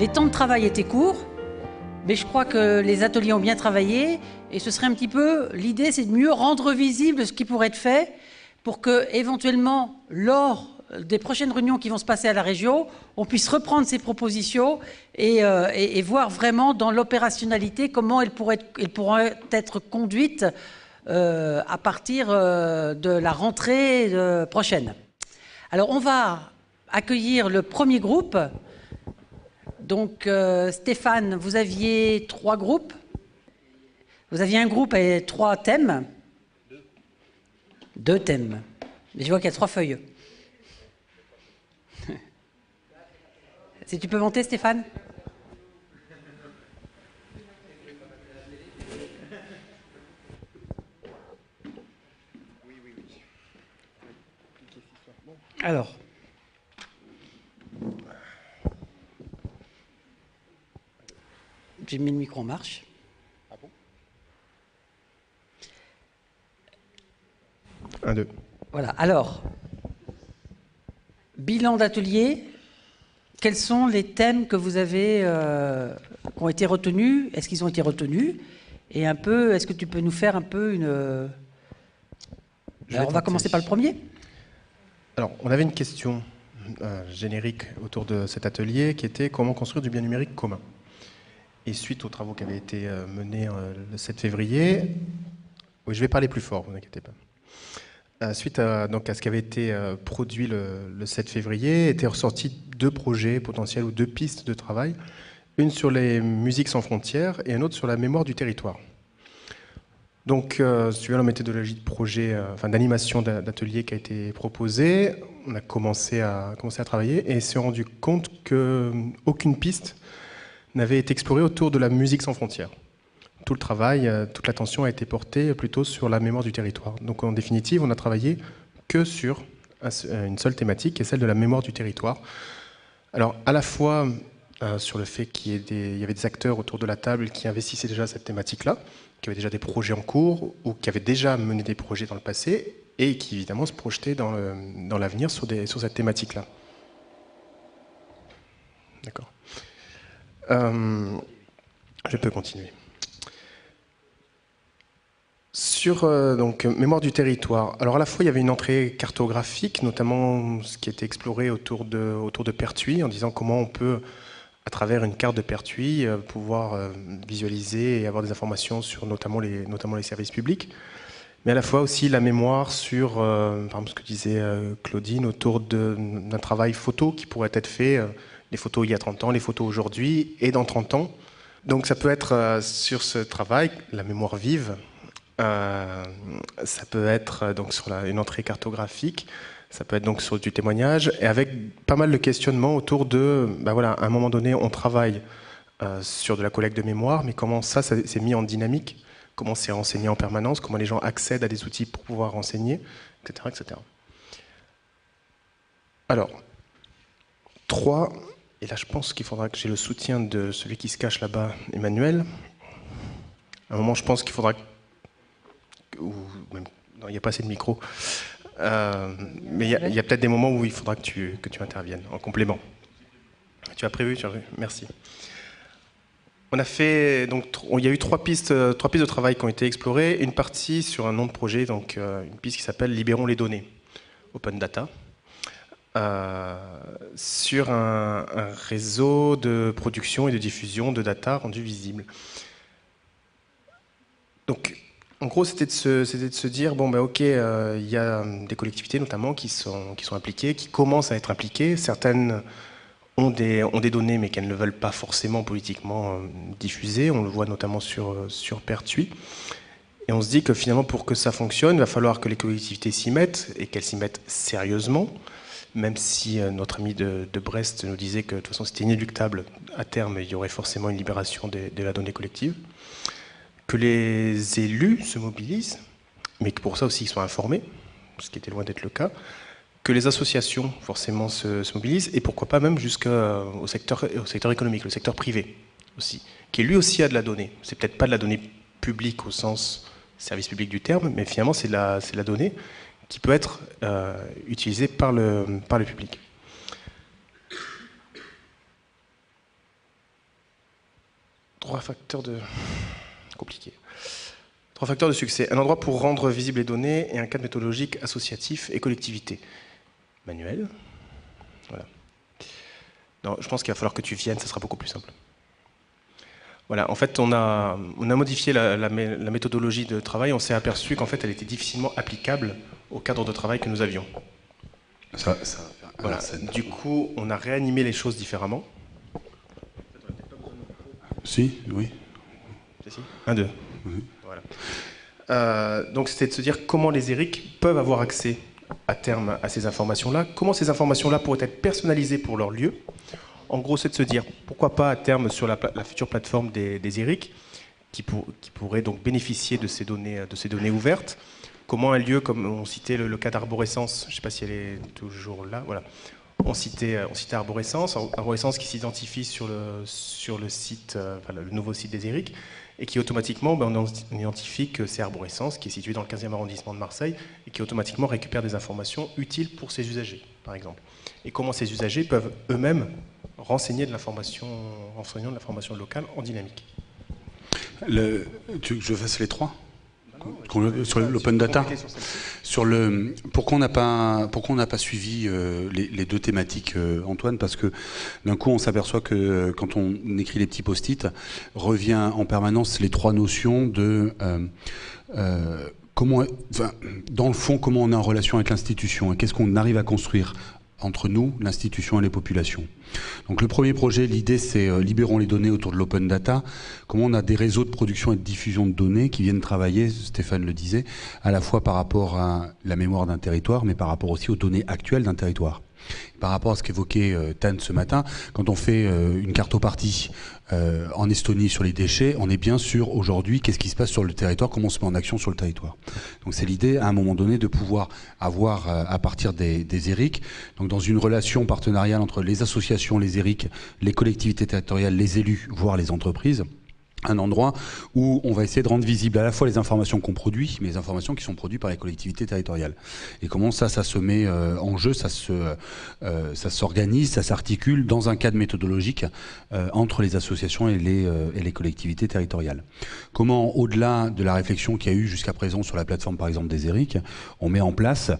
les temps de travail étaient courts, mais je crois que les ateliers ont bien travaillé, et ce serait un petit peu, l'idée c'est de mieux rendre visible ce qui pourrait être fait, pour que, éventuellement, lors des prochaines réunions qui vont se passer à la région, on puisse reprendre ces propositions et voir vraiment dans l'opérationnalité comment elles pourraient être conduites à partir de la rentrée prochaine. Alors on va accueillir le premier groupe. Donc Stéphane, vous aviez 3 groupes. Vous aviez un groupe avec 3 thèmes. 2 thèmes. Mais je vois qu'il y a 3 feuilles. Si tu peux monter, Stéphane. Alors. J'ai mis le micro en marche. Ah bon 1, 2. Voilà. Alors, bilan d'atelier. Quels sont les thèmes que vous avez, qui ont été retenus? Est-ce qu'ils ont été retenus? Et un peu, est-ce que tu peux nous faire un peu une... Alors, on va commencer par le premier. Alors, on avait une question générique autour de cet atelier qui était comment construire du bien numérique commun. Et suite aux travaux qui avaient été menés le 7 février, oui, je vais parler plus fort, vous inquiétez pas. Suite à ce qui avait été produit le 7 février, étaient ressortis 2 projets potentiels ou 2 pistes de travail, une sur les musiques sans frontières et une autre sur la mémoire du territoire. Donc, suivant la méthodologie de projet, d'animation d'atelier qui a été proposée, on a commencé à travailler et s'est rendu compte qu'aucune piste n'avait été explorée autour de la musique sans frontières. Tout le travail, toute l'attention a été portée plutôt sur la mémoire du territoire. Donc en définitive, on a travaillé que sur une seule thématique, qui est celle de la mémoire du territoire. Alors à la fois sur le fait qu'il y avait des acteurs autour de la table qui investissaient déjà cette thématique-là, qui avaient déjà des projets en cours ou qui avaient déjà mené des projets dans le passé et qui évidemment se projetaient dans l'avenir sur cette thématique-là. D'accord. Je peux continuer. Sur mémoire du territoire, alors à la fois il y avait une entrée cartographique, notamment ce qui était exploré autour de Pertuis, en disant comment on peut, à travers une carte de Pertuis, pouvoir visualiser et avoir des informations sur notamment les services publics, mais à la fois aussi la mémoire sur, par exemple ce que disait Claudine, autour d'un travail photo qui pourrait être fait, les photos il y a 30 ans, les photos aujourd'hui et dans 30 ans. Donc ça peut être sur ce travail, la mémoire vive. Ça peut être donc sur une entrée cartographique, ça peut être donc sur du témoignage, et avec pas mal de questionnements autour de, à un moment donné, on travaille sur de la collecte de mémoire, mais comment ça s'est mis en dynamique, comment c'est renseigné en permanence, comment les gens accèdent à des outils pour pouvoir renseigner, etc. etc. Alors, 3, et là je pense qu'il faudra que j'ai le soutien de celui qui se cache là-bas, Emmanuel. À un moment, je pense qu'il faudra non, il n'y a pas assez de micro. Mais il y a peut-être des moments où il faudra que tu interviennes en complément. Tu as prévu, merci. On a fait, donc, il y a eu 3 pistes de travail qui ont été explorées. Une partie sur un nom de projet, donc une piste qui s'appelle Libérons les données, Open Data, sur un réseau de production et de diffusion de data rendu visible. Donc, en gros, c'était de se dire, ok, il y a des collectivités notamment qui sont impliquées, qui commencent à être impliquées. Certaines ont des données, mais qu'elles ne veulent pas forcément politiquement diffuser. On le voit notamment sur Pertuis. Et on se dit que finalement, pour que ça fonctionne, il va falloir que les collectivités s'y mettent, et qu'elles s'y mettent sérieusement, même si notre ami de Brest nous disait que de toute façon c'était inéluctable, à terme, il y aurait forcément une libération de la donnée collective. Que les élus se mobilisent, mais que pour ça aussi ils soient informés, ce qui était loin d'être le cas, que les associations forcément se mobilisent, et pourquoi pas même jusqu'au secteur économique, le secteur privé aussi, qui lui aussi a de la donnée. C'est peut-être pas de la donnée publique au sens service public du terme, mais finalement c'est la donnée qui peut être utilisée par le public. 3 facteurs de... compliqué. 3 facteurs de succès. Un endroit pour rendre visibles les données et un cadre méthodologique associatif et collectivité. Manuel. Voilà. Non, je pense qu'il va falloir que tu viennes, ça sera beaucoup plus simple. Voilà, en fait, on a modifié la méthodologie de travail. On s'est aperçu qu'en fait, elle était difficilement applicable au cadre de travail que nous avions. Voilà. Du coup, on a réanimé les choses différemment. Si, oui. 1, 2. Oui. Voilà. Donc, c'était de se dire comment les ERIC peuvent avoir accès à terme à ces informations-là, comment ces informations-là pourraient être personnalisées pour leur lieu. En gros, c'est de se dire, pourquoi pas à terme sur la future plateforme des ERIC, qui pourrait donc bénéficier de ces données ouvertes. Comment un lieu, comme on citait le cas d'Arborescence, je ne sais pas si elle est toujours là, voilà. On citait Arborescence qui s'identifie sur le site, le nouveau site des ERIC, et qui automatiquement, on identifie que c'est Arborescence, qui est situé dans le 15e arrondissement de Marseille, et qui automatiquement récupère des informations utiles pour ses usagers, par exemple. Et comment ces usagers peuvent eux-mêmes renseigner de l'information locale en dynamique. Tu veux que je fasse les 3 sur l'open data, pourquoi on n'a pas suivi les 2 thématiques, Antoine, parce que d'un coup on s'aperçoit que quand on écrit les petits post-it, revient en permanence les 3 notions de dans le fond, comment on est en relation avec l'institution et qu'est-ce qu'on arrive à construire entre nous, l'institution et les populations. Donc le premier projet, l'idée c'est libérons les données autour de l'open data, comment on a des réseaux de production et de diffusion de données qui viennent travailler, Stéphane le disait, à la fois par rapport à la mémoire d'un territoire, mais par rapport aussi aux données actuelles d'un territoire. Par rapport à ce qu'évoquait Tan ce matin, quand on fait une cartopartie en Estonie sur les déchets, on est bien sûr aujourd'hui qu'est-ce qui se passe sur le territoire, comment on se met en action sur le territoire. Donc c'est l'idée à un moment donné de pouvoir avoir à partir des ERIC, donc dans une relation partenariale entre les associations, les ERIC, les collectivités territoriales, les élus, voire les entreprises, un endroit où on va essayer de rendre visible à la fois les informations qu'on produit, mais les informations qui sont produites par les collectivités territoriales. Et comment ça se met en jeu, ça s'organise, ça s'articule dans un cadre méthodologique entre les associations et les collectivités territoriales. Comment, au-delà de la réflexion qu'il y a eu jusqu'à présent sur la plateforme, par exemple, des ERIC, on met en place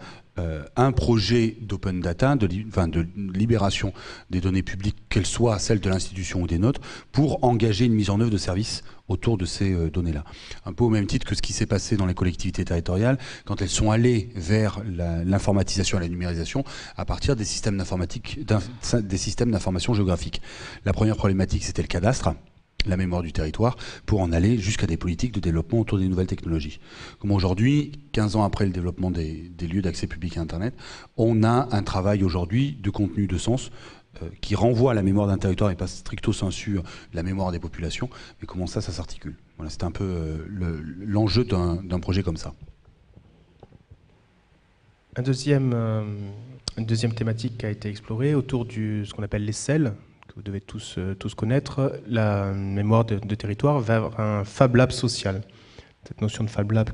un projet d'open data, de libération des données publiques, qu'elles soient celles de l'institution ou des nôtres, pour engager une mise en œuvre de services autour de ces données-là. Un peu au même titre que ce qui s'est passé dans les collectivités territoriales, quand elles sont allées vers l'informatisation et la numérisation, à partir des systèmes d'information géographique. La première problématique, c'était le cadastre, la mémoire du territoire, pour en aller jusqu'à des politiques de développement autour des nouvelles technologies. Comme aujourd'hui, 15 ans après le développement des lieux d'accès public à Internet, on a un travail aujourd'hui de contenu, de sens, qui renvoie à la mémoire d'un territoire et pas stricto sensu la mémoire des populations, mais comment ça s'articule. Voilà, c'est un peu l'enjeu d'un projet comme ça. Une deuxième thématique qui a été explorée autour de ce qu'on appelle les SEL, que vous devez tous connaître, la mémoire de territoire vers un Fab Lab social. Cette notion de Fab Lab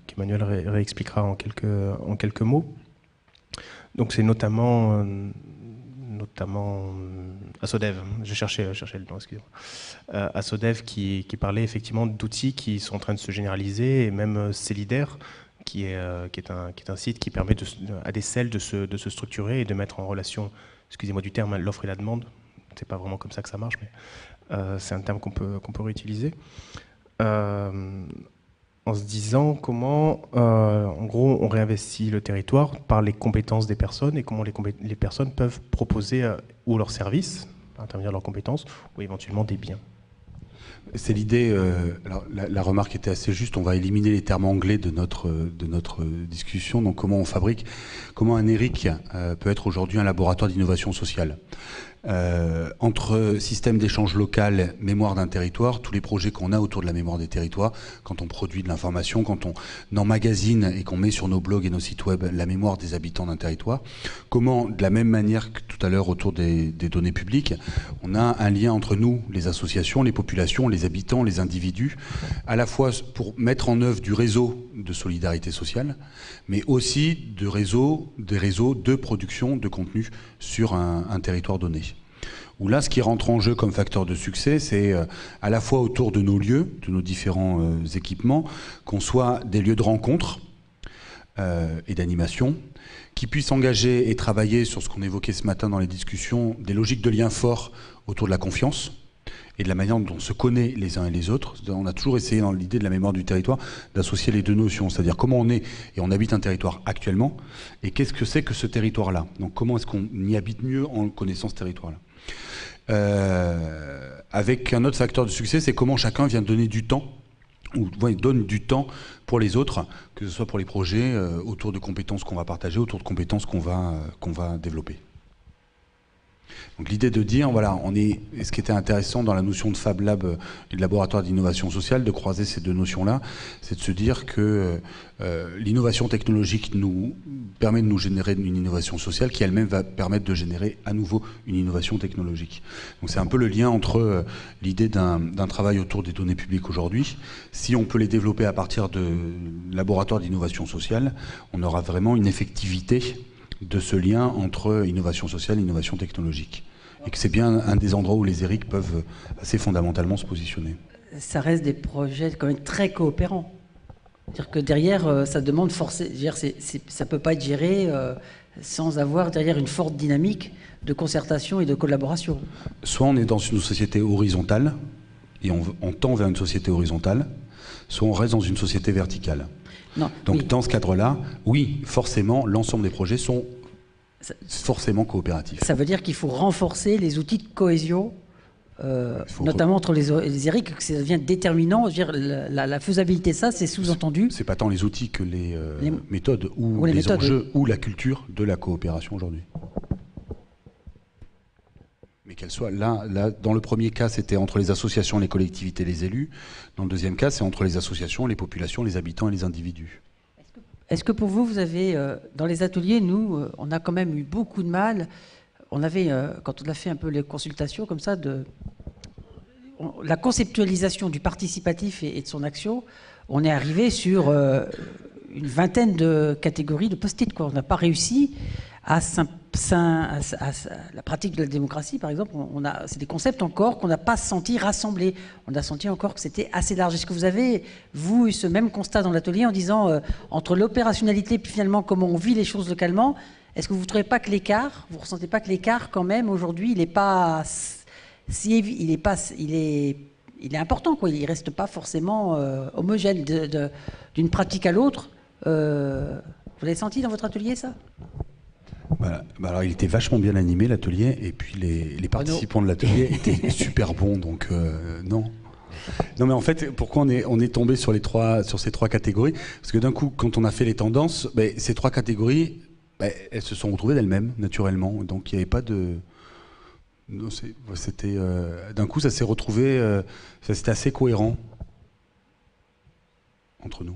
qu'Emmanuel réexpliquera en quelques mots. Donc c'est notamment Asodev, je cherchais le nom, excusez-moi. Asodev qui parlait effectivement d'outils qui sont en train de se généraliser, et même Celidaire, qui est un site qui permet à des SEL de se structurer et de mettre en relation, excusez-moi du terme, l'offre et la demande. C'est pas vraiment comme ça que ça marche, mais c'est un terme qu'on peut réutiliser. En se disant comment, en gros, on réinvestit le territoire par les compétences des personnes et comment les personnes peuvent proposer ou leurs services, par intermédiaire de leurs compétences, ou éventuellement des biens. C'est l'idée, alors la remarque était assez juste, on va éliminer les termes anglais de notre discussion, donc comment un ERIC peut être aujourd'hui un laboratoire d'innovation sociale. Entre système d'échange local, mémoire d'un territoire, tous les projets qu'on a autour de la mémoire des territoires, quand on produit de l'information, quand on emmagasine et qu'on met sur nos blogs et nos sites web la mémoire des habitants d'un territoire, comment, de la même manière que tout à l'heure autour des données publiques, on a un lien entre nous, les associations, les populations, les habitants, les individus, à la fois pour mettre en œuvre du réseau de solidarité sociale, mais aussi des réseaux de production de contenu sur un territoire donné. Où là, ce qui rentre en jeu comme facteur de succès, c'est à la fois autour de nos lieux, de nos différents équipements, qu'on soit des lieux de rencontre et d'animation, qui puissent engager et travailler sur ce qu'on évoquait ce matin dans les discussions, des logiques de lien fort autour de la confiance et de la manière dont on se connaît les uns et les autres. On a toujours essayé, dans l'idée de la mémoire du territoire, d'associer les deux notions, c'est-à-dire comment on est et on habite un territoire actuellement, et qu'est-ce que c'est que ce territoire-là. Donc comment est-ce qu'on y habite mieux en connaissant ce territoire-là. Avec un autre facteur de succès, c'est comment chacun vient donner du temps, ou donne du temps pour les autres, que ce soit pour les projets, autour de compétences qu'on va partager, autour de compétences qu'on va développer. Donc l'idée de dire, voilà, ce qui était intéressant dans la notion de Fab Lab et de laboratoire d'innovation sociale, de croiser ces deux notions-là, c'est de se dire que l'innovation technologique nous permet de nous générer une innovation sociale qui elle-même va permettre de générer à nouveau une innovation technologique. Donc c'est un peu le lien entre l'idée d'un travail autour des données publiques aujourd'hui. Si on peut les développer à partir de laboratoires d'innovation sociale, on aura vraiment une effectivité de ce lien entre innovation sociale et innovation technologique. Et que c'est bien un des endroits où les ERIC peuvent assez fondamentalement se positionner. Ça reste des projets quand même très coopérants. C'est-à-dire que derrière, ça demande forcément... Ça ne peut pas être géré sans avoir derrière une forte dynamique de concertation et de collaboration. Soit on est dans une société horizontale, et on tend vers une société horizontale, soit on reste dans une société verticale. Non, donc oui. Dans ce cadre-là, oui, forcément, l'ensemble des projets sont forcément coopératifs. Ça veut dire qu'il faut renforcer les outils de cohésion, notamment entre les ERIC, que ça devient déterminant. Je veux dire, la faisabilité de ça, c'est sous-entendu. C'est pas tant les outils que les méthodes ou les méthodes, enjeux ou la culture de la coopération aujourd'hui. Mais qu'elle soit là, dans le premier cas, c'était entre les associations, les collectivités, les élus. Dans le deuxième cas, c'est entre les associations, les populations, les habitants et les individus. Est-ce que pour vous avez, dans les ateliers, nous, on a quand même eu beaucoup de mal. On avait, quand on a fait un peu les consultations comme ça, la conceptualisation du participatif et de son action, on est arrivé sur une vingtaine de catégories de post-it. On n'a pas réussi à la pratique de la démocratie, par exemple. C'est des concepts encore qu'on n'a pas senti rassemblés. On a senti encore que c'était assez large. Est-ce que vous avez, vous, eu ce même constat dans l'atelier en disant, entre l'opérationnalité et puis finalement comment on vit les choses localement, est-ce que vous ne trouvez pas que l'écart, vous ne ressentez pas que l'écart, quand même, aujourd'hui, il est important, quoi. Il ne reste pas forcément homogène d'une pratique à l'autre. Vous l'avez senti dans votre atelier, ça ? Voilà. Bah alors, il était vachement bien animé, l'atelier, et puis les participants de l'atelier étaient super bons, donc non. Non, mais en fait, pourquoi on est tombé sur ces trois catégories ? Parce que d'un coup, quand on a fait les tendances, ces trois catégories, elles se sont retrouvées d'elles-mêmes, naturellement. Donc il n'y avait pas de... C'était... d'un coup, ça s'est retrouvé... c'était assez cohérent entre nous.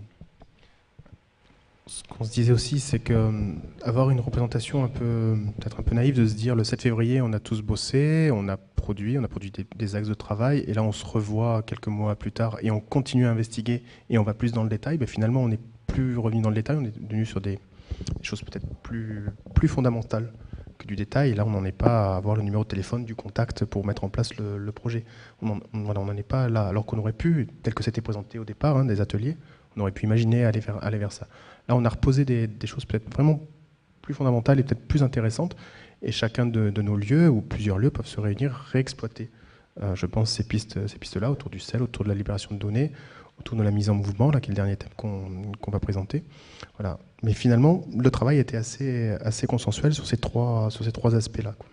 Ce qu'on se disait aussi, c'est qu'avoir une représentation peut-être un peu naïve de se dire le 7 février, on a tous bossé, on a produit des axes de travail, et là on se revoit quelques mois plus tard et on continue à investiguer et on va plus dans le détail. Finalement, on n'est plus revenu dans le détail, on est venu sur des choses peut-être plus fondamentales que du détail. Et là, on n'en est pas à avoir le numéro de téléphone du contact pour mettre en place le projet. On n'en est pas là, alors qu'on aurait pu, tel que c'était présenté au départ, des ateliers, on aurait pu imaginer aller vers ça. Là, on a reposé des choses peut-être vraiment plus fondamentales et peut-être plus intéressantes, et chacun de nos lieux, ou plusieurs lieux, peuvent se réunir, réexploiter, je pense, ces pistes-là, autour du CEL, autour de la libération de données, autour de la mise en mouvement, là, qui est le dernier thème qu'on va présenter. Voilà. Mais finalement, le travail était assez consensuel sur ces trois aspects-là, quoi.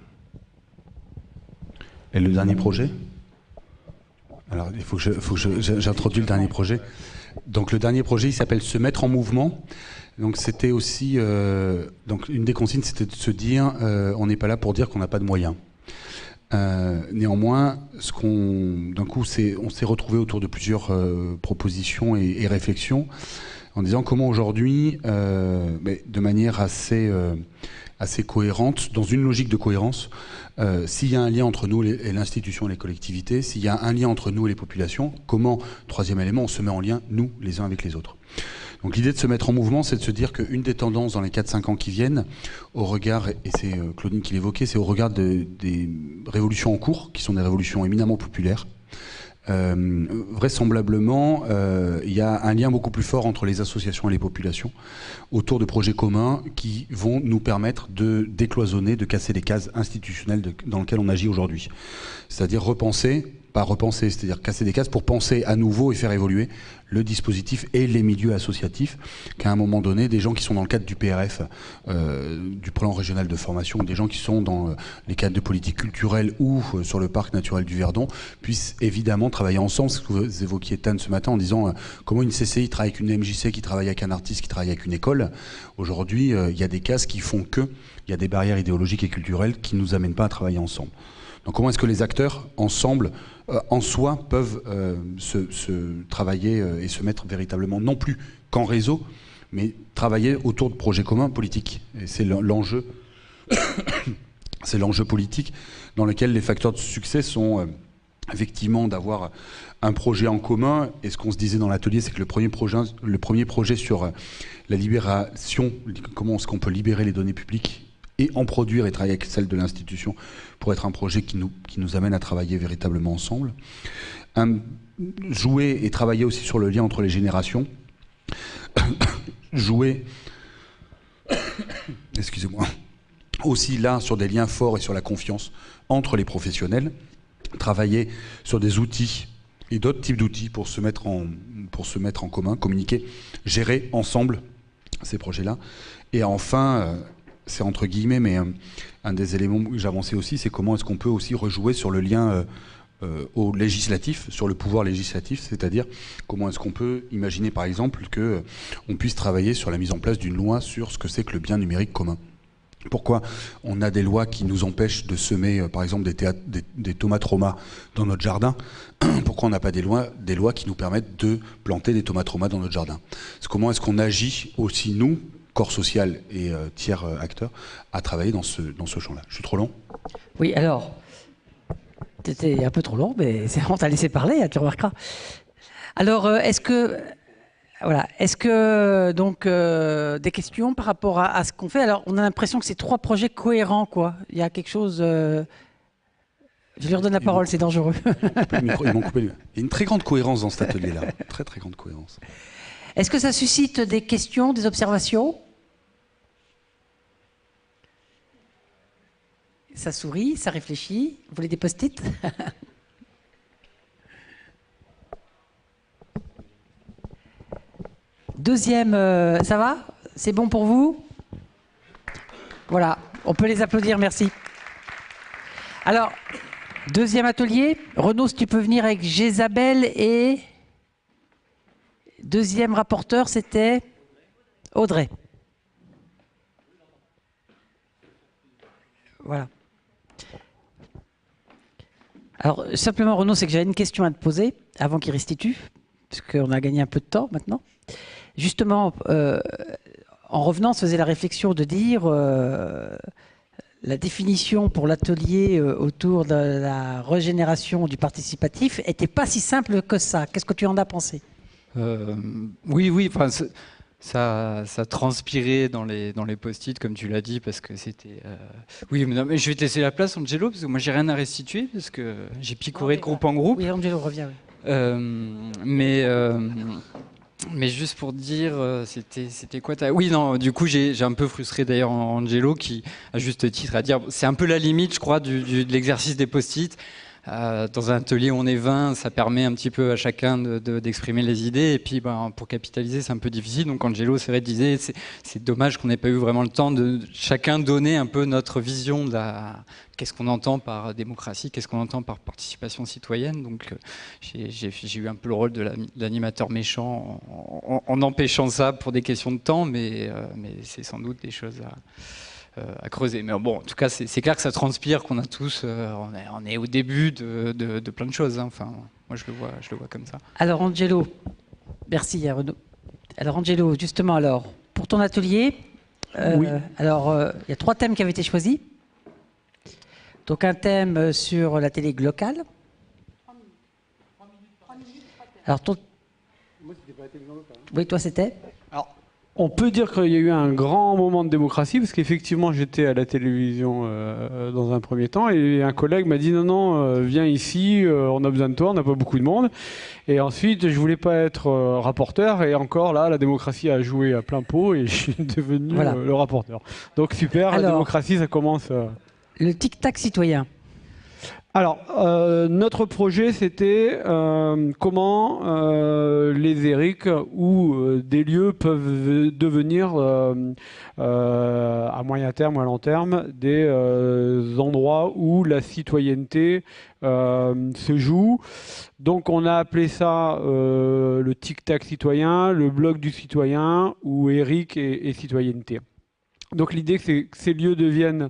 Et le dernier projet ? Alors, il faut que j'introduise le dernier projet. Donc le dernier projet, il s'appelle Se mettre en mouvement. Donc c'était aussi, donc une des consignes, c'était de se dire, on n'est pas là pour dire qu'on n'a pas de moyens. Néanmoins, d'un coup, on s'est retrouvé autour de plusieurs propositions et réflexions, en disant comment aujourd'hui, de manière assez assez cohérente, dans une logique de cohérence. S'il y a un lien entre nous et l'institution et les collectivités, s'il y a un lien entre nous et les populations, comment, troisième élément, on se met en lien, nous, les uns avec les autres. Donc l'idée de se mettre en mouvement, c'est de se dire qu'une des tendances dans les 4-5 ans qui viennent, au regard, et c'est Claudine qui l'évoquait, c'est au regard des révolutions en cours, qui sont des révolutions éminemment populaires. Vraisemblablement, il y a un lien beaucoup plus fort entre les associations et les populations autour de projets communs qui vont nous permettre de décloisonner, de casser les cases institutionnelles dans lesquelles on agit aujourd'hui. C'est-à-dire repenser, pas repenser, c'est-à-dire casser des cases pour penser à nouveau et faire évoluer le dispositif et les milieux associatifs, qu'à un moment donné, des gens qui sont dans le cadre du PRF, du plan régional de formation, des gens qui sont dans les cadres de politique culturelle ou sur le parc naturel du Verdon, puissent évidemment travailler ensemble, ce que vous évoquiez, Tan, ce matin, en disant comment une CCI travaille avec une MJC qui travaille avec un artiste, qui travaille avec une école. Aujourd'hui, il y a des cases qui font que il y a des barrières idéologiques et culturelles qui ne nous amènent pas à travailler ensemble. Donc comment est-ce que les acteurs, ensemble, en soi, peuvent se travailler et se mettre véritablement, non plus qu'en réseau, mais travailler autour de projets communs politiques. Et c'est l'enjeu c'est l'enjeu politique dans lequel les facteurs de succès sont effectivement d'avoir un projet en commun. Et ce qu'on se disait dans l'atelier, c'est que le premier projet sur la libération, comment est-ce qu'on peut libérer les données publiques et en produire et travailler avec celle de l'institution pour être un projet qui nous amène à travailler véritablement ensemble. Jouer et travailler aussi sur le lien entre les générations. Jouer, excusez-moi, aussi là sur des liens forts et sur la confiance entre les professionnels. Travailler sur des outils et d'autres types d'outils pour se mettre en commun, communiquer, gérer ensemble ces projets-là. Et enfin, c'est entre guillemets, mais un des éléments que j'avançais aussi, c'est comment est-ce qu'on peut aussi rejouer sur le lien au législatif, sur le pouvoir législatif, c'est-à-dire comment est-ce qu'on peut imaginer par exemple qu'on puisse travailler sur la mise en place d'une loi sur ce que c'est que le bien numérique commun. Pourquoi on a des lois qui nous empêchent de semer, par exemple, des tomates Roma dans notre jardin? Pourquoi on n'a pas des lois qui nous permettent de planter des tomates Roma dans notre jardin? Comment est-ce qu'on agit aussi, nous, corps social et tiers acteurs, à travailler dans ce champ-là? Je suis trop long? Oui, alors, t'étais un peu trop long, mais on t'a laissé parler, tu remarqueras. Alors, est-ce que donc des questions par rapport à ce qu'on fait? Alors, on a l'impression que c'est 3 projets cohérents, quoi. Il y a quelque chose. Je lui redonne la parole, c'est dangereux. Ils m'ont coupé. Il y a une très grande cohérence dans cet atelier-là, très très grande cohérence. Est-ce que ça suscite des questions, des observations? Ça sourit, ça réfléchit. Vous voulez des post-it? Deuxième, ça va? C'est bon pour vous? Voilà, on peut les applaudir, merci. Alors, deuxième atelier. Renaud, si tu peux venir avec Jézabel et... Deuxième rapporteur, c'était Audrey. Voilà. Alors, simplement, Renaud, c'est que j'avais une question à te poser avant qu'il restitue, parce qu'on a gagné un peu de temps maintenant. Justement, en revenant, on se faisait la réflexion de dire la définition pour l'atelier autour de la régénération du participatif n'était pas si simple que ça. Qu'est-ce que tu en as pensé? Oui, enfin, ça transpirait dans les post-it, comme tu l'as dit, parce que c'était... Oui, mais je vais te laisser la place, Angelo, parce que moi, j'ai rien à restituer, parce que j'ai picoré de groupe en groupe. Oui, Angelo, reviens. Oui. Mais juste pour dire, c'était quoi Oui, non, du coup, j'ai un peu frustré d'ailleurs Angelo, qui, à juste titre, à dire, c'est un peu la limite, je crois, de l'exercice des post-it. Dans un atelier où on est 20, ça permet un petit peu à chacun d'exprimer les idées, et puis pour capitaliser c'est un peu difficile. Donc Angelo c'est vrai disait c'est dommage qu'on n'ait pas eu vraiment le temps de chacun donner un peu notre vision de qu'est-ce qu'on entend par démocratie, qu'est-ce qu'on entend par participation citoyenne. Donc j'ai eu un peu le rôle de l'animateur méchant en empêchant ça pour des questions de temps, mais c'est sans doute des choses à creuser. Mais bon, en tout cas, c'est clair que ça transpire, qu'on a tous, on est au début de plein de choses. Hein. Enfin, moi, je le vois comme ça. Alors, Angelo, merci Renaud. Alors, Angelo, justement, pour ton atelier, Oui. Alors, il y a 3 thèmes qui avaient été choisis. Donc, un thème sur la télé locale. Alors, ton... Oui, toi, c'était On peut dire qu'il y a eu un grand moment de démocratie, parce qu'effectivement, j'étais à la télévision dans un premier temps, et un collègue m'a dit non, viens ici, on a besoin de toi, on n'a pas beaucoup de monde. Et ensuite, je voulais pas être rapporteur, et encore là, la démocratie a joué à plein pot, et je suis devenu le rapporteur. Donc super, alors, la démocratie, ça commence... Le tic-tac citoyen. Alors, notre projet, c'était comment les ERIC ou des lieux peuvent devenir, à moyen terme ou à long terme, des endroits où la citoyenneté se joue. Donc, on a appelé ça le tic-tac citoyen, le blog du citoyen, ou ERIC et citoyenneté. Donc l'idée, c'est que ces lieux deviennent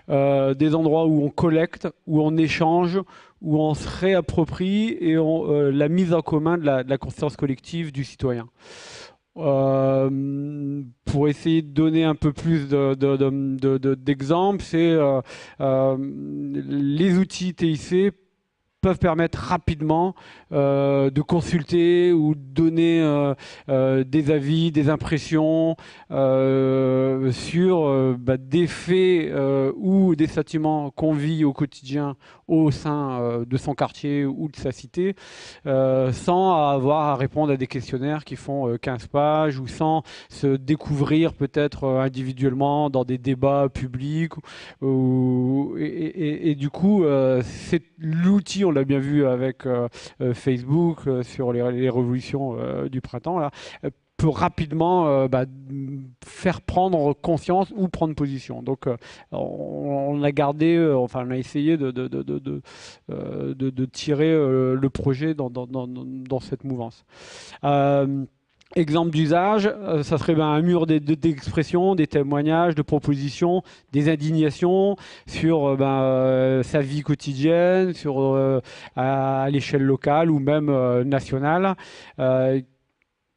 des endroits où on collecte, où on échange, où on se réapproprie et la mise en commun de la conscience collective du citoyen. Pour essayer de donner un peu plus d'exemples, c'est les outils TIC peuvent permettre rapidement de consulter ou de donner des avis, des impressions sur des faits ou des sentiments qu'on vit au quotidien au sein de son quartier ou de sa cité, sans avoir à répondre à des questionnaires qui font 15 pages ou sans se découvrir peut-être individuellement dans des débats publics. Et du coup, c'est l'outil, on l'a bien vu avec Facebook sur les révolutions du printemps, là, peut rapidement faire prendre conscience ou prendre position. Donc on a gardé, on a essayé de tirer le projet dans cette mouvance. Exemple d'usage, ça serait un mur d'expression, des témoignages, de propositions, des indignations sur sa vie quotidienne, à l'échelle locale ou même nationale,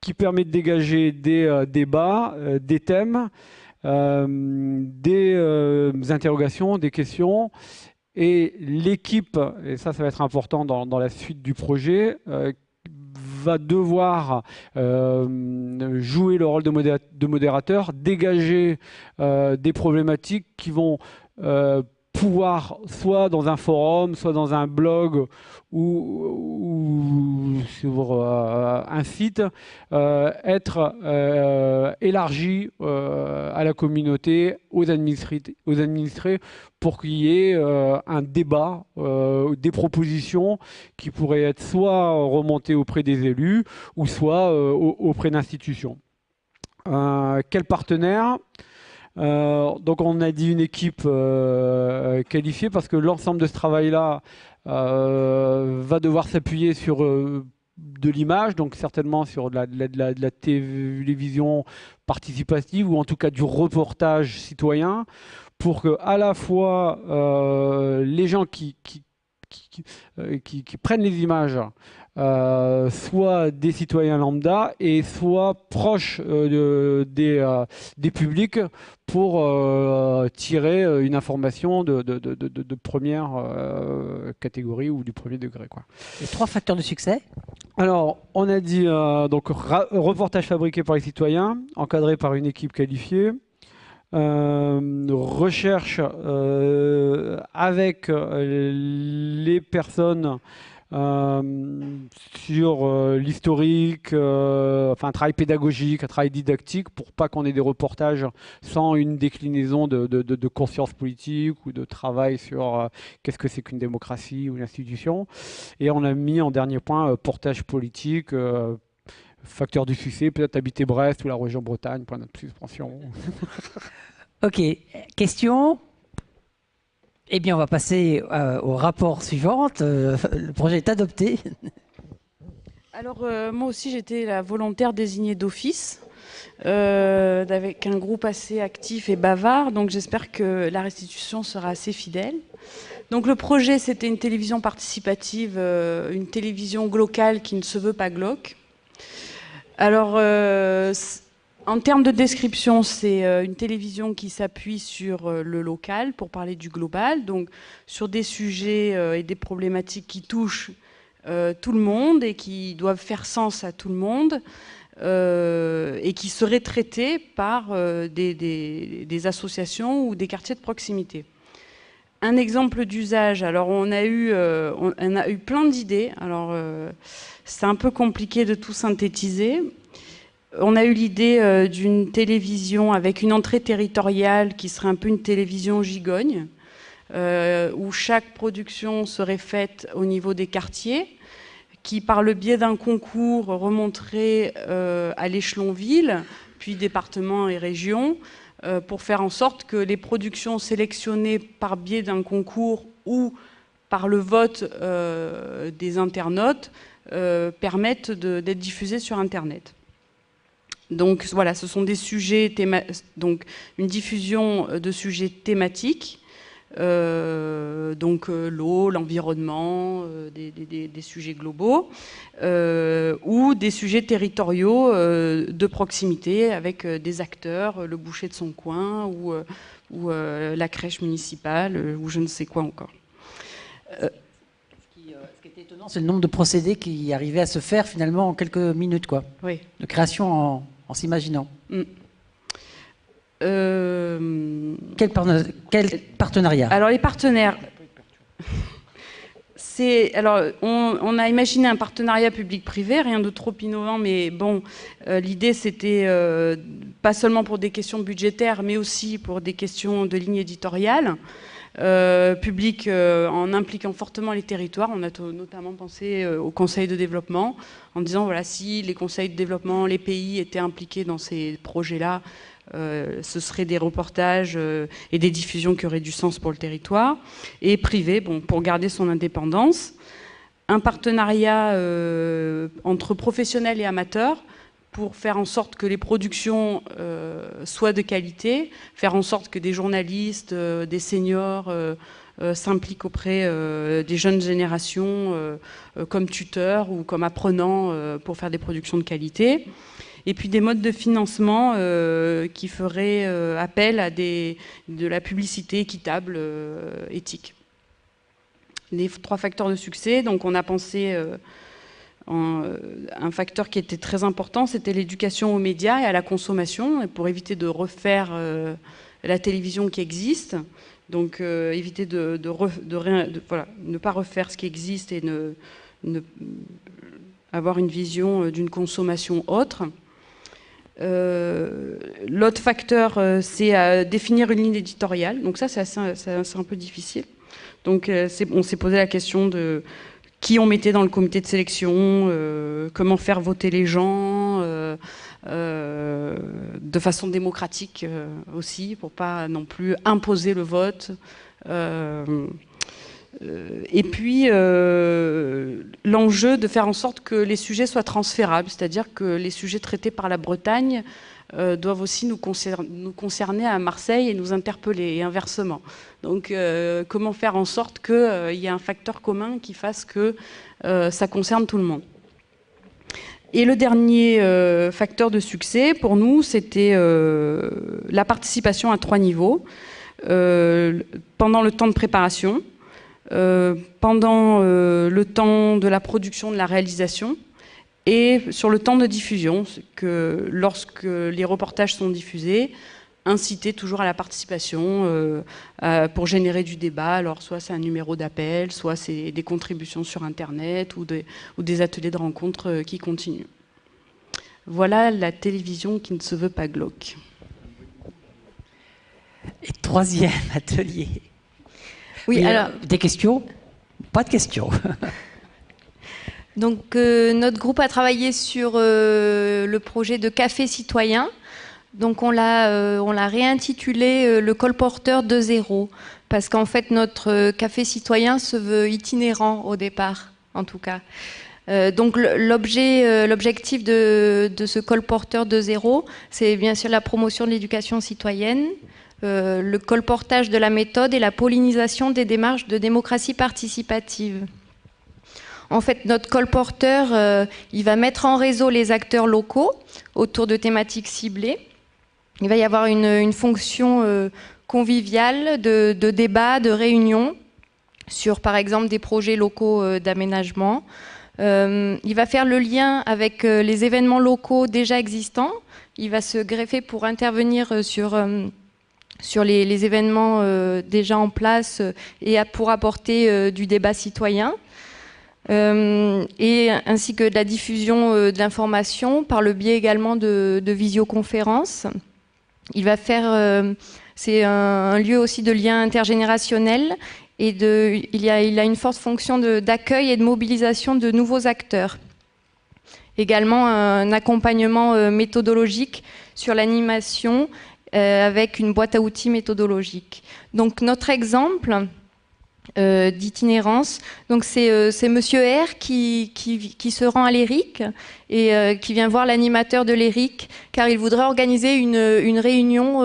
qui permet de dégager des débats, des thèmes, des interrogations, des questions. Et l'équipe, et ça va être important dans la suite du projet, va devoir jouer le rôle de modérateur, dégager des problématiques qui vont pouvoir, soit dans un forum, soit dans un blog ou sur un site, être élargi à la communauté, aux administrés, pour qu'il y ait un débat, des propositions qui pourraient être soit remontées auprès des élus ou soit auprès d'institutions. Quel partenaire ? Donc on a dit une équipe qualifiée, parce que l'ensemble de ce travail-là va devoir s'appuyer sur de l'image, donc certainement sur de la télévision participative, ou en tout cas du reportage citoyen, pour que à la fois les gens qui prennent les images soit des citoyens lambda et soit proches des publics, pour tirer une information de première catégorie ou du premier degré, quoi. Les 3 facteurs de succès. Alors, on a dit donc reportage fabriqué par les citoyens, encadré par une équipe qualifiée. Recherche avec les personnes sur l'historique, un travail pédagogique, un travail didactique, pour pas qu'on ait des reportages sans une déclinaison de conscience politique ou de travail sur qu'est-ce que c'est qu'une démocratie ou une institution. Et on a mis en dernier point portage politique, facteur du succès, peut-être habiter Brest ou la région Bretagne, point de suspension. Ok, question. Eh bien, on va passer au rapport suivant. Le projet est adopté. Alors, moi aussi, j'étais la volontaire désignée d'office, avec un groupe assez actif et bavard. Donc, j'espère que la restitution sera assez fidèle. Donc, le projet, c'était une télévision participative, une télévision locale qui ne se veut pas glauque. Alors, En termes de description, c'est une télévision qui s'appuie sur le local pour parler du global, donc sur des sujets et des problématiques qui touchent tout le monde et qui doivent faire sens à tout le monde et qui seraient traités par des associations ou des quartiers de proximité. Un exemple d'usage, alors on a eu plein d'idées, alors c'est un peu compliqué de tout synthétiser. On a eu l'idée d'une télévision avec une entrée territoriale qui serait un peu une télévision gigogne, où chaque production serait faite au niveau des quartiers, qui par le biais d'un concours remonterait à l'échelon ville, puis département et région, pour faire en sorte que les productions sélectionnées par biais d'un concours ou par le vote des internautes permettent d'être diffusées sur Internet. Donc voilà, ce sont des sujets, donc une diffusion de sujets thématiques, donc l'eau, l'environnement, des sujets globaux, ou des sujets territoriaux de proximité avec des acteurs, le boucher de son coin ou la crèche municipale ou je ne sais quoi encore. Ce qui était étonnant, c'est le nombre de procédés qui arrivaient à se faire finalement en quelques minutes, quoi. Oui. De création en s'imaginant. Quel partenariat? Alors les partenaires, on a imaginé un partenariat public-privé, rien de trop innovant, mais bon, l'idée c'était pas seulement pour des questions budgétaires, mais aussi pour des questions de ligne éditoriale. Public en impliquant fortement les territoires. On a notamment pensé au conseil de développement en disant voilà, si les conseils de développement, les pays étaient impliqués dans ces projets-là, ce seraient des reportages et des diffusions qui auraient du sens pour le territoire. Et privé, bon, pour garder son indépendance. Un partenariat entre professionnels et amateurs pour faire en sorte que les productions soient de qualité, faire en sorte que des journalistes, des seniors s'impliquent auprès des jeunes générations comme tuteurs ou comme apprenants pour faire des productions de qualité. Et puis des modes de financement qui feraient appel à de la publicité équitable, éthique. Les 3 facteurs de succès, donc on a pensé... un facteur qui était très important, c'était l'éducation aux médias et à la consommation, et pour éviter de refaire la télévision qui existe, donc éviter ne pas refaire ce qui existe et avoir une vision d'une consommation autre. L'autre facteur, c'est définir une ligne éditoriale, donc ça c'est un peu difficile. Donc on s'est posé la question de qui on mettait dans le comité de sélection, comment faire voter les gens, de façon démocratique aussi, pour pas non plus imposer le vote. Et puis, l'enjeu de faire en sorte que les sujets soient transférables, c'est-à-dire que les sujets traités par la Bretagne doivent aussi nous concerner à Marseille et nous interpeller, et inversement. Donc, comment faire en sorte qu'il y ait un facteur commun qui fasse que ça concerne tout le monde. Et le dernier facteur de succès, pour nous, c'était la participation à 3 niveaux. Pendant le temps de préparation, pendant le temps de la production, de la réalisation, et sur le temps de diffusion, que lorsque les reportages sont diffusés, inciter toujours à la participation pour générer du débat. Alors soit c'est un numéro d'appel, soit c'est des contributions sur Internet ou des ateliers de rencontres qui continuent. Voilà la télévision qui ne se veut pas glauque. Et 3e atelier. Oui, alors... Des questions? Pas de questions. Donc notre groupe a travaillé sur le projet de café citoyen. Donc on l'a réintitulé le colporteur 2.0 parce qu'en fait notre café citoyen se veut itinérant au départ, en tout cas. Donc l'objectif de ce colporteur 2.0, c'est bien sûr la promotion de l'éducation citoyenne, le colportage de la méthode et la pollinisation des démarches de démocratie participative. En fait, notre colporteur, il va mettre en réseau les acteurs locaux autour de thématiques ciblées. Il va y avoir une fonction conviviale de débat, de réunion sur, par exemple, des projets locaux d'aménagement. Il va faire le lien avec les événements locaux déjà existants. Il va se greffer pour intervenir sur les événements déjà en place et pour apporter du débat citoyen. Et ainsi que de la diffusion de l'information par le biais également de visioconférences. Il va faire, c'est un lieu aussi de lien intergénérationnel et il a une forte fonction d'accueil et de mobilisation de nouveaux acteurs. Également un accompagnement méthodologique sur l'animation avec une boîte à outils méthodologique. Donc notre exemple d'itinérance, donc c'est Monsieur R qui se rend à l'ERIC et qui vient voir l'animateur de l'ERIC car il voudrait organiser une réunion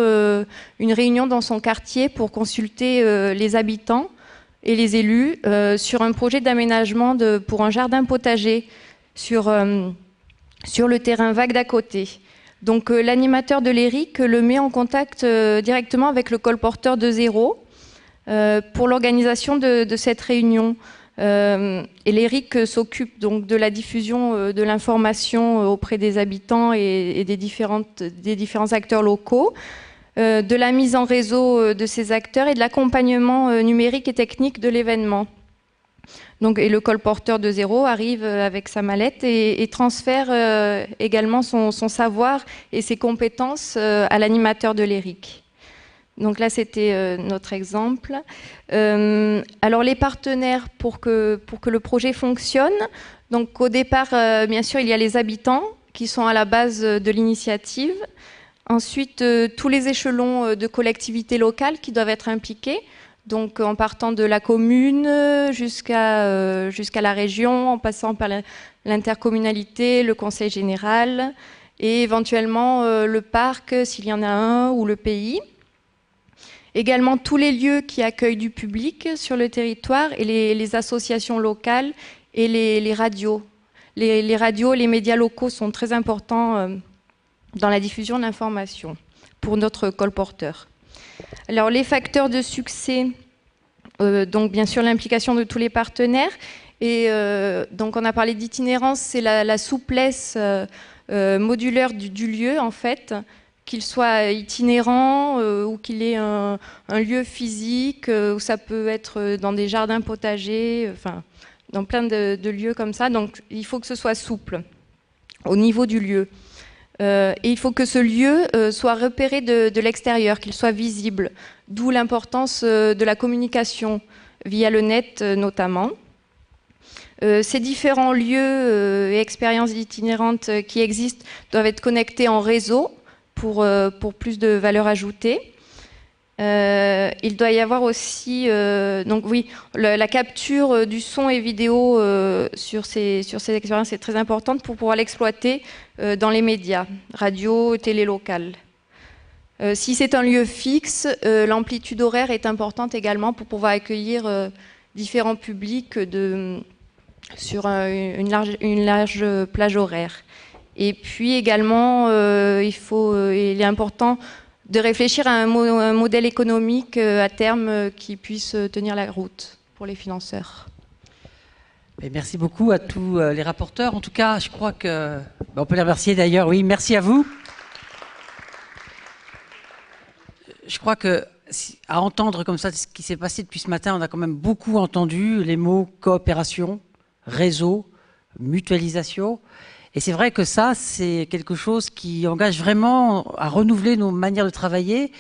dans son quartier pour consulter les habitants et les élus sur un projet d'aménagement pour un jardin potager sur le terrain vague d'à côté. Donc l'animateur de l'ERIC le met en contact directement avec le colporteur de Zéro pour l'organisation de cette réunion. Et l'ERIC s'occupe donc de la diffusion de l'information auprès des habitants et des différents acteurs locaux, de la mise en réseau de ces acteurs et de l'accompagnement numérique et technique de l'événement. Donc, et le colporteur de Zéro arrive avec sa mallette et transfère également son savoir et ses compétences à l'animateur de l'ERIC. Donc là, c'était notre exemple. Alors les partenaires pour que le projet fonctionne. Donc au départ, bien sûr, il y a les habitants qui sont à la base de l'initiative. Ensuite, tous les échelons de collectivités locales qui doivent être impliqués. Donc en partant de la commune jusqu'à la région, en passant par l'intercommunalité, le conseil général et éventuellement le parc, s'il y en a un, ou le pays. Également tous les lieux qui accueillent du public sur le territoire et les associations locales et les radios. Les radios, les médias locaux sont très importants dans la diffusion de l'information pour notre colporteur. Alors les facteurs de succès, donc bien sûr l'implication de tous les partenaires. Et donc on a parlé d'itinérance, c'est la souplesse modulaire du lieu en fait. Qu'il soit itinérant ou qu'il ait un lieu physique, où ça peut être dans des jardins potagers, enfin, dans plein de lieux comme ça. Donc il faut que ce soit souple au niveau du lieu. Et il faut que ce lieu soit repéré de l'extérieur, qu'il soit visible, d'où l'importance de la communication via le net notamment. Ces différents lieux et expériences itinérantes qui existent doivent être connectés en réseau pour plus de valeur ajoutée. Il doit y avoir aussi donc oui, la capture du son et vidéo sur ces expériences est très importante pour pouvoir l'exploiter dans les médias, radio, télé locale. Si c'est un lieu fixe, l'amplitude horaire est importante également pour pouvoir accueillir différents publics sur une large plage horaire. Et puis également, il est important de réfléchir à un modèle économique à terme qui puisse tenir la route pour les financeurs. Et merci beaucoup à tous les rapporteurs. En tout cas, je crois que... on peut les remercier d'ailleurs. Oui, merci à vous. Je crois que, à entendre comme ça ce qui s'est passé depuis ce matin, on a quand même beaucoup entendu les mots coopération, réseau, mutualisation. Et c'est vrai que ça, c'est quelque chose qui engage vraiment à renouveler nos manières de travailler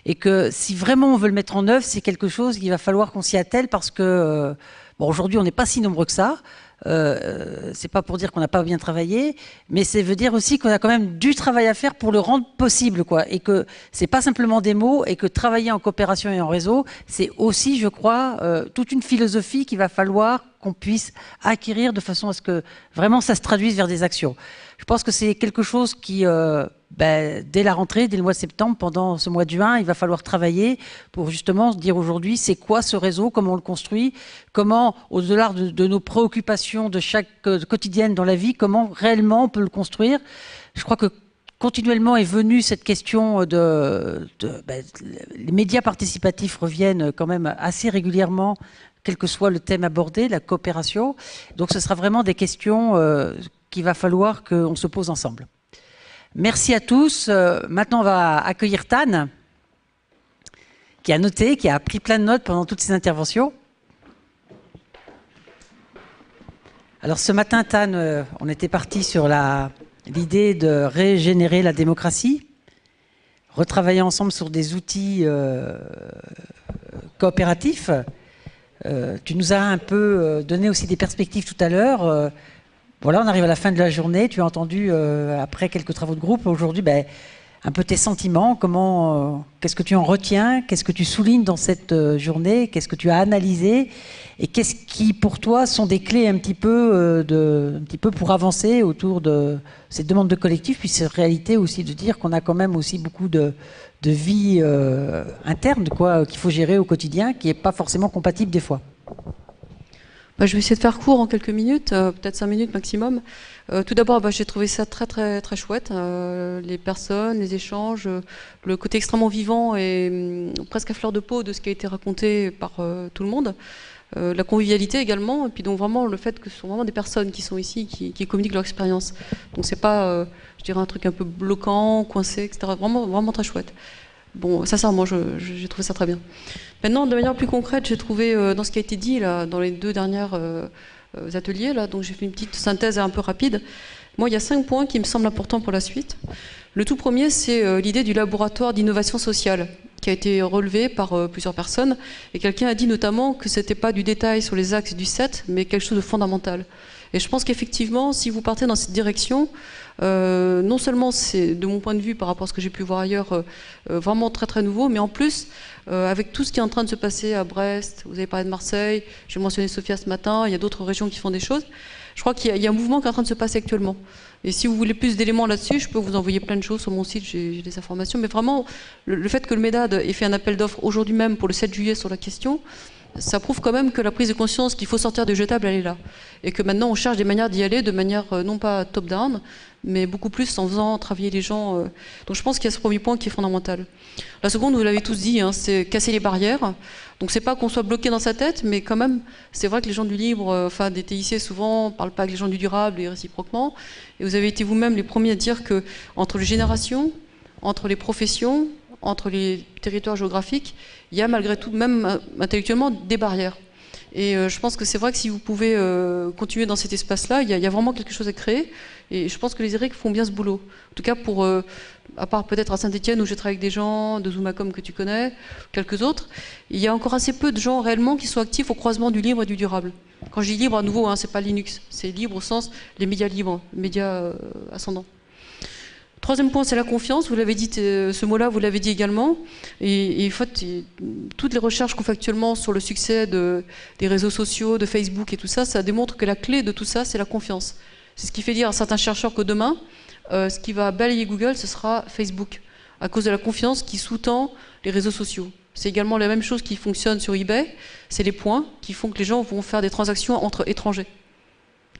et que si vraiment on veut le mettre en œuvre, c'est quelque chose qu'il va falloir qu'on s'y attelle parce que aujourd'hui, on n'est pas si nombreux que ça. C'est pas pour dire qu'on n'a pas bien travaillé, mais ça veut dire aussi qu'on a quand même du travail à faire pour le rendre possible, quoi. Et que c'est pas simplement des mots et que travailler en coopération et en réseau, c'est aussi, je crois, toute une philosophie qu'il va falloir qu'on puisse acquérir de façon à ce que vraiment ça se traduise vers des actions. Je pense que c'est quelque chose qui dès la rentrée, dès le mois de septembre, pendant ce mois de juin, il va falloir travailler pour justement se dire aujourd'hui, c'est quoi ce réseau, comment on le construit, comment, au-delà de nos préoccupations de chaque quotidienne dans la vie, comment réellement on peut le construire. Je crois que continuellement est venue cette question les médias participatifs reviennent quand même assez régulièrement, quel que soit le thème abordé, la coopération. Donc ce sera vraiment des questions qu'il va falloir qu'on se pose ensemble. Merci à tous. Maintenant, on va accueillir Tan, qui a noté, qui a pris plein de notes pendant toutes ces interventions. Alors ce matin, Tan, on était parti sur l'idée de régénérer la démocratie, retravailler ensemble sur des outils coopératifs. Tu nous as un peu donné aussi des perspectives tout à l'heure. Voilà, on arrive à la fin de la journée. Tu as entendu, après quelques travaux de groupe, aujourd'hui, un peu tes sentiments. Qu'est-ce que tu en retiens? Qu'est-ce que tu soulignes dans cette journée? Qu'est-ce que tu as analysé? Et qu'est-ce qui, pour toi, sont des clés un petit peu pour avancer autour de cette demande de collectif, puis cette réalité aussi de dire qu'on a quand même aussi beaucoup de vie interne, qu'il faut gérer au quotidien, qui n'est pas forcément compatible des fois. Je vais essayer de faire court en quelques minutes, peut-être 5 minutes maximum. Tout d'abord, j'ai trouvé ça très très très chouette. Les personnes, les échanges, le côté extrêmement vivant et presque à fleur de peau de ce qui a été raconté par tout le monde. La convivialité également, et puis donc vraiment le fait que ce sont vraiment des personnes qui sont ici, qui communiquent leur expérience. Donc c'est pas, je dirais, un truc un peu bloquant, coincé, etc. Vraiment, vraiment très chouette. Bon, sincèrement, j'ai trouvé ça très bien. Maintenant, de manière plus concrète, j'ai trouvé dans ce qui a été dit là, dans les 2 derniers ateliers, là, donc j'ai fait une petite synthèse un peu rapide. Moi, il y a 5 points qui me semblent importants pour la suite. Le tout premier, c'est l'idée du laboratoire d'innovation sociale, qui a été relevé par plusieurs personnes. Et quelqu'un a dit notamment que ce n'était pas du détail sur les axes du 7, mais quelque chose de fondamental. Et je pense qu'effectivement, si vous partez dans cette direction, non seulement c'est, de mon point de vue, par rapport à ce que j'ai pu voir ailleurs, vraiment très très nouveau, mais en plus, avec tout ce qui est en train de se passer à Brest, vous avez parlé de Marseille, j'ai mentionné Sofia ce matin, il y a d'autres régions qui font des choses, je crois qu'il y a un mouvement qui est en train de se passer actuellement. Et si vous voulez plus d'éléments là-dessus, je peux vous envoyer plein de choses sur mon site, j'ai des informations, mais vraiment, le fait que le MEDAD ait fait un appel d'offres aujourd'hui même pour le 7 juillet sur la question, ça prouve quand même que la prise de conscience qu'il faut sortir du jetable, elle est là. Et que maintenant, on cherche des manières d'y aller de manière non pas top-down, mais beaucoup plus en faisant travailler les gens. Donc je pense qu'il y a ce premier point qui est fondamental. La seconde, vous l'avez tous dit, c'est casser les barrières. Donc c'est pas qu'on soit bloqué dans sa tête, mais quand même, c'est vrai que les gens du libre, des TIC souvent, ne parlent pas avec les gens du durable et réciproquement. Et vous avez été vous-même les premiers à dire que entre les générations, entre les professions, entre les territoires géographiques, il y a malgré tout, même intellectuellement, des barrières. Et je pense que c'est vrai que si vous pouvez continuer dans cet espace-là, il y a vraiment quelque chose à créer. Et je pense que les IREC font bien ce boulot. En tout cas, à part peut-être à Saint-Etienne, où j'ai travaillé avec des gens de Zoomacom que tu connais, quelques autres, il y a encore assez peu de gens réellement qui sont actifs au croisement du libre et du durable. Quand je dis libre, à nouveau, c'est pas Linux, c'est libre au sens les médias libres, les médias ascendants. Troisième point, c'est la confiance. Vous l'avez dit, ce mot-là, vous l'avez dit également. Et en fait, toutes les recherches qu'on fait actuellement sur le succès des réseaux sociaux, de Facebook et tout ça, ça démontre que la clé de tout ça, c'est la confiance. C'est ce qui fait dire à certains chercheurs que demain, ce qui va balayer Google, ce sera Facebook, à cause de la confiance qui sous-tend les réseaux sociaux. C'est également la même chose qui fonctionne sur eBay. C'est les points qui font que les gens vont faire des transactions entre étrangers.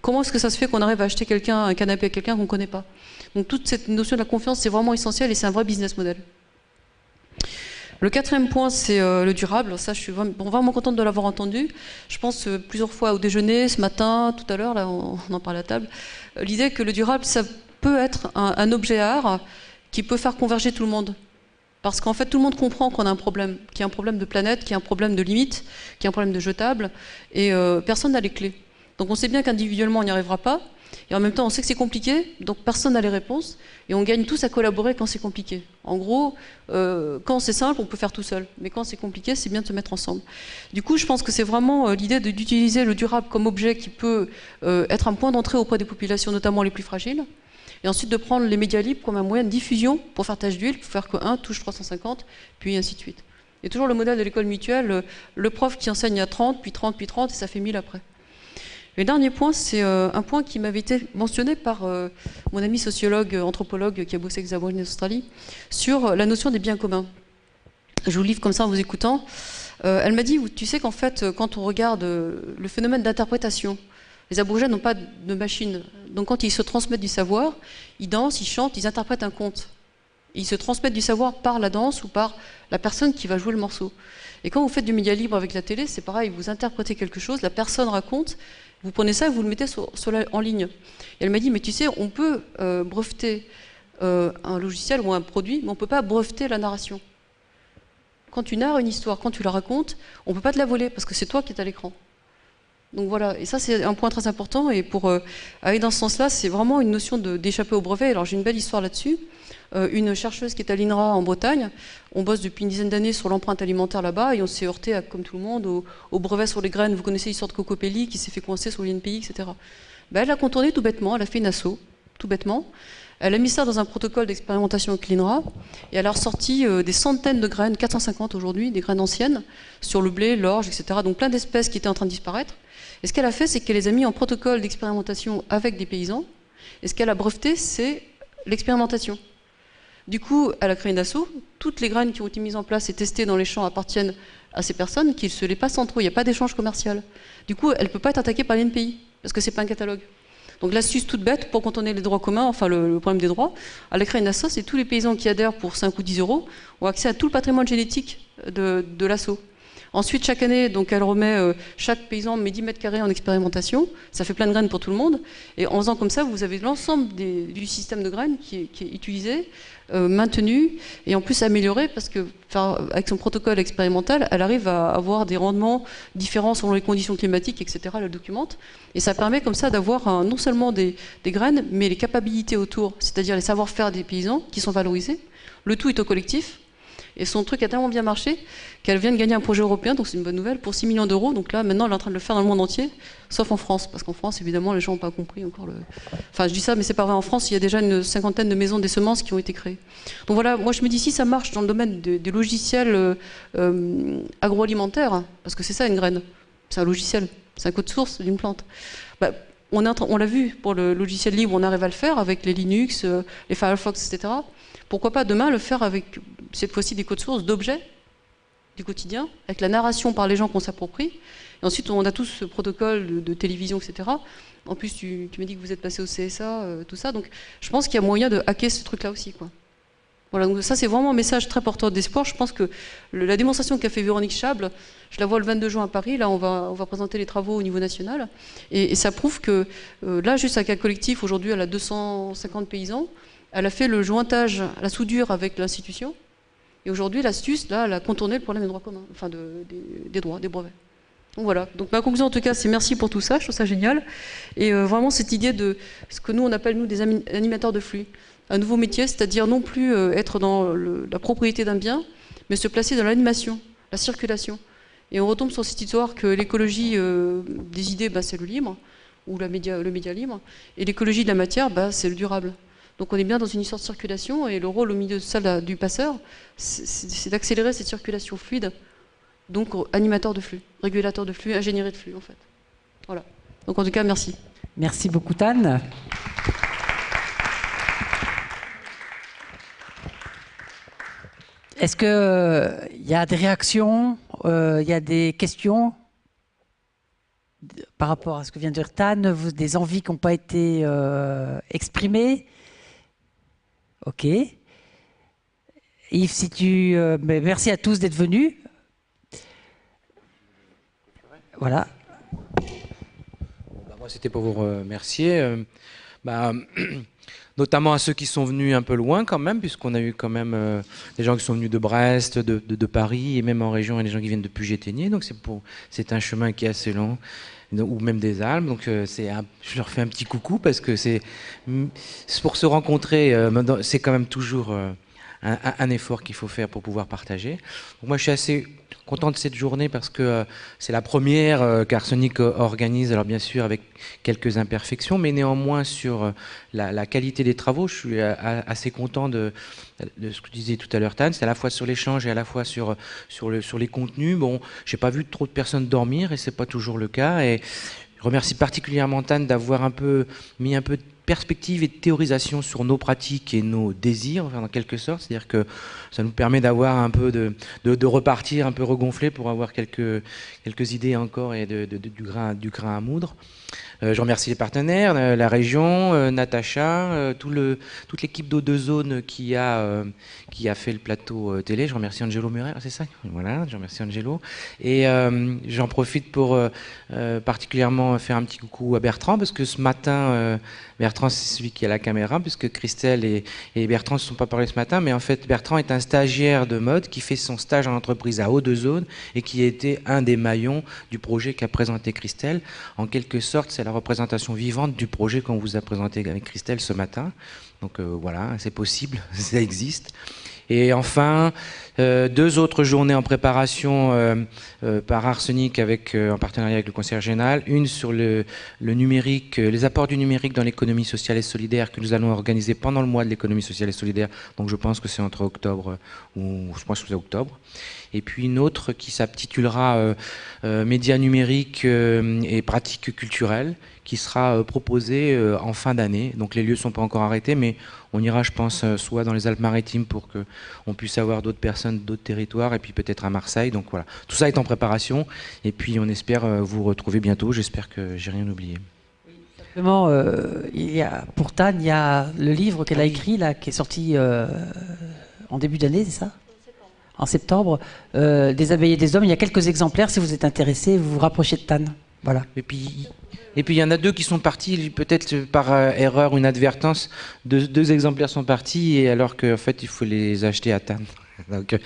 Comment est-ce que ça se fait qu'on arrive à acheter un canapé à quelqu'un qu'on ne connaît pas? Donc toute cette notion de la confiance, c'est vraiment essentiel et c'est un vrai business model. Le quatrième point, c'est le durable. Ça, je suis vraiment contente de l'avoir entendu. Je pense plusieurs fois au déjeuner, ce matin, tout à l'heure, là, on en parle à table. L'idée que le durable, ça peut être un objet art qui peut faire converger tout le monde. Parce qu'en fait, tout le monde comprend qu'on a un problème, qu'il y a un problème de planète, qu'il y a un problème de limite, qu'il y a un problème de jetable, et personne n'a les clés. Donc on sait bien qu'individuellement, on n'y arrivera pas. Et en même temps, on sait que c'est compliqué, donc personne n'a les réponses, et on gagne tous à collaborer quand c'est compliqué. En gros, quand c'est simple, on peut faire tout seul, mais quand c'est compliqué, c'est bien de se mettre ensemble. Du coup, je pense que c'est vraiment l'idée d'utiliser le durable comme objet qui peut être un point d'entrée auprès des populations, notamment les plus fragiles, et ensuite de prendre les médias libres comme un moyen de diffusion pour faire tâche d'huile, pour faire que 1 touche 350, puis ainsi de suite. Et toujours le modèle de l'école mutuelle, le prof qui enseigne à 30, puis 30, puis 30, et ça fait 1000 après. Le dernier point, c'est un point qui m'avait été mentionné par mon ami sociologue, anthropologue qui a bossé avec les Aborigènes d'Australie, sur la notion des biens communs. Je vous livre comme ça en vous écoutant. Elle m'a dit, tu sais qu'en fait, quand on regarde le phénomène d'interprétation, les Aborigènes n'ont pas de machine. Donc quand ils se transmettent du savoir, ils dansent, ils chantent, ils interprètent un conte. Ils se transmettent du savoir par la danse ou par la personne qui va jouer le morceau. Et quand vous faites du média libre avec la télé, c'est pareil, vous interprétez quelque chose, la personne raconte, vous prenez ça et vous le mettez en ligne. Et elle m'a dit, mais tu sais, on peut breveter un logiciel ou un produit, mais on ne peut pas breveter la narration. Quand tu narres une histoire, quand tu la racontes, on ne peut pas te la voler parce que c'est toi qui es à l'écran. Donc voilà, et ça c'est un point très important, et pour aller dans ce sens-là, c'est vraiment une notion d'échapper au brevet. Alors j'ai une belle histoire là-dessus. Une chercheuse qui est à l'INRA en Bretagne, on bosse depuis une dizaine d'années sur l'empreinte alimentaire là-bas, et on s'est heurté, comme tout le monde, au brevet sur les graines. Vous connaissez l'histoire de Cocopelli qui s'est fait coincer sur l'INPI, etc. Ben, elle a contourné tout bêtement, elle a fait une asso, tout bêtement. Elle a mis ça dans un protocole d'expérimentation avec l'INRA, et elle a ressorti des centaines de graines, 450 aujourd'hui, des graines anciennes, sur le blé, l'orge, etc. Donc plein d'espèces qui étaient en train de disparaître. Et ce qu'elle a fait, c'est qu'elle les a mis en protocole d'expérimentation avec des paysans, et ce qu'elle a breveté, c'est l'expérimentation. Du coup, elle a créé une asso, toutes les graines qui ont été mises en place et testées dans les champs appartiennent à ces personnes qui se les passent entre eux, il n'y a pas d'échange commercial. Du coup, elle ne peut pas être attaquée par l'INPI, parce que ce n'est pas un catalogue. Donc l'astuce toute bête pour contourner les droits communs, enfin le problème des droits, elle a créé une asso et tous les paysans qui adhèrent pour 5 ou 10 € ont accès à tout le patrimoine génétique de l'asso. Ensuite, chaque année, donc, elle remet, chaque paysan met 10 mètres carrés en expérimentation, ça fait plein de graines pour tout le monde, et en faisant comme ça, vous avez l'ensemble du système de graines qui est utilisé, maintenu, et en plus amélioré, parce que avec son protocole expérimental, elle arrive à avoir des rendements différents selon les conditions climatiques, etc., elle le documente, et ça permet comme ça d'avoir non seulement des graines, mais les capacités autour, c'est-à-dire les savoir-faire des paysans qui sont valorisés, le tout est au collectif. Et son truc a tellement bien marché qu'elle vient de gagner un projet européen, donc c'est une bonne nouvelle, pour 6 millions d'euros. Donc là, maintenant, elle est en train de le faire dans le monde entier, sauf en France. Parce qu'en France, évidemment, les gens n'ont pas compris encore le... Enfin, je dis ça, mais c'est pas vrai. En France, il y a déjà une cinquantaine de maisons des semences qui ont été créées. Donc voilà, moi je me dis, si ça marche dans le domaine des logiciels agroalimentaires, parce que c'est ça une graine, c'est un logiciel, c'est un code source d'une plante. Bah, on l'a vu, pour le logiciel libre, on arrive à le faire avec les Linux, les Firefox, etc. Pourquoi pas demain le faire avec, cette fois-ci, des codes sources d'objets du quotidien, avec la narration par les gens qu'on s'approprie. Et ensuite, on a tous ce protocole de télévision, etc. En plus, tu m'as dit que vous êtes passé au CSA, tout ça. Donc, je pense qu'il y a moyen de hacker ce truc-là aussi, quoi. Voilà, donc ça, c'est vraiment un message très porteur d'espoir. Je pense que la démonstration qu'a fait Véronique Chable, je la vois le 22 juin à Paris. Là, on va présenter les travaux au niveau national. Et ça prouve que, là, juste avec un collectif, aujourd'hui, elle a 250 paysans. Elle a fait le jointage, la soudure avec l'institution. Et aujourd'hui, l'astuce, là, elle a contourné le problème des droits communs, enfin des droits, des brevets. Donc voilà. Donc ma conclusion, en tout cas, c'est merci pour tout ça. Je trouve ça génial. Et vraiment, cette idée de ce que nous, on appelle, nous, des animateurs de flux. Un nouveau métier, c'est-à-dire non plus être dans la propriété d'un bien, mais se placer dans l'animation, la circulation. Et on retombe sur cette histoire que l'écologie des idées, bah, c'est le libre, ou le média libre. Et l'écologie de la matière, bah, c'est le durable. Donc on est bien dans une histoire de circulation, et le rôle au milieu de ça du passeur, c'est d'accélérer cette circulation fluide. Donc animateur de flux, régulateur de flux, ingénierie de flux en fait. Voilà. Donc en tout cas, merci. Merci beaucoup, Tan. Est-ce qu'il y a des réactions, il y a des questions par rapport à ce que vient de dire Tan, des envies qui n'ont pas été exprimées? Ok. Yves, si tu... merci à tous d'être venus. Voilà. Moi, c'était pour vous remercier. Notamment à ceux qui sont venus un peu loin quand même, puisqu'on a eu quand même des gens qui sont venus de Brest, de Paris, et même en région, il y a des gens qui viennent de Puget-Théniers. Donc c'est un chemin qui est assez long, ou même des Alpes. Donc je leur fais un petit coucou, parce que c'est pour se rencontrer, c'est quand même toujours un effort qu'il faut faire pour pouvoir partager. Donc moi, je suis assez content de cette journée parce que c'est la première qu'Arsenic organise, alors bien sûr avec quelques imperfections, mais néanmoins sur la qualité des travaux, je suis assez content de ce que tu disais tout à l'heure, Tan. C'est à la fois sur l'échange et à la fois sur les contenus. Bon, j'ai pas vu trop de personnes dormir, et c'est pas toujours le cas. Et Je remercie particulièrement Tan d'avoir mis un peu de perspective et de théorisation sur nos pratiques et nos désirs, enfin, en quelque sorte. C'est-à-dire que ça nous permet d'avoir un peu de repartir un peu regonflé pour avoir quelques idées encore et du grain à moudre. Je remercie les partenaires, la région, Natacha, toute l'équipe d'Eau de Zone qui a fait le plateau télé. Je remercie Angelo Murer, c'est ça? Voilà, je remercie Angelo. Et j'en profite pour particulièrement faire un petit coucou à Bertrand, parce que ce matin, Bertrand c'est celui qui a la caméra, puisque Christelle et Bertrand ne se sont pas parlé ce matin, mais en fait Bertrand est un stagiaire de mode qui fait son stage en entreprise à Eau de Zone et qui a été un des maillons du projet qu'a présenté Christelle. En quelque sorte, c'est la représentation vivante du projet qu'on vous a présenté avec Christelle ce matin. Donc voilà, c'est possible, ça existe. Et enfin, 2 autres journées en préparation par Arsenic en partenariat avec le Conseil régional. Une sur le numérique, les apports du numérique dans l'économie sociale et solidaire que nous allons organiser pendant le mois de l'économie sociale et solidaire. Donc je pense que c'est entre octobre ou je pense que c'est octobre. Et puis une autre qui s'intitulera Médias numériques et pratiques culturelles, qui sera proposée en fin d'année. Donc les lieux ne sont pas encore arrêtés, mais on ira, je pense, soit dans les Alpes-Maritimes pour qu'on puisse avoir d'autres personnes d'autres territoires, et puis peut-être à Marseille. Donc voilà, tout ça est en préparation, et puis on espère vous retrouver bientôt. J'espère que j'ai rien oublié. Simplement, pour Tan, il y a le livre qu'elle a écrit, là, qui est sorti en début d'année, c'est ça ? En septembre, des abeilles et des hommes. Il y a quelques exemplaires. Si vous êtes intéressé, vous vous rapprochez de Tan. Voilà. Et puis il y en a 2 qui sont partis, peut-être par erreur ou inadvertance. 2 exemplaires sont partis, et alors qu'en fait, il faut les acheter à Tan. Donc,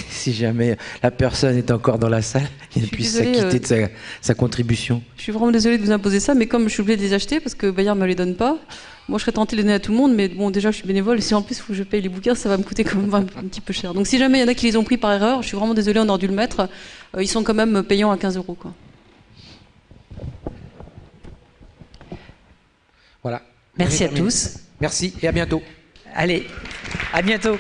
si jamais la personne est encore dans la salle, il puisse s'acquitter de sa contribution. Je suis vraiment désolée de vous imposer ça, mais comme je suis obligée de les acheter parce que Bayard ne me les donne pas, moi je serais tentée de les donner à tout le monde, mais bon, déjà je suis bénévole, et si en plus il faut que je paye les bouquins, ça va me coûter quand même un petit peu cher. Donc si jamais il y en a qui les ont pris par erreur, je suis vraiment désolée, on aurait dû le mettre. Ils sont quand même payants à 15 €, quoi. Voilà. Merci à tous. Merci et à bientôt. Allez, à bientôt.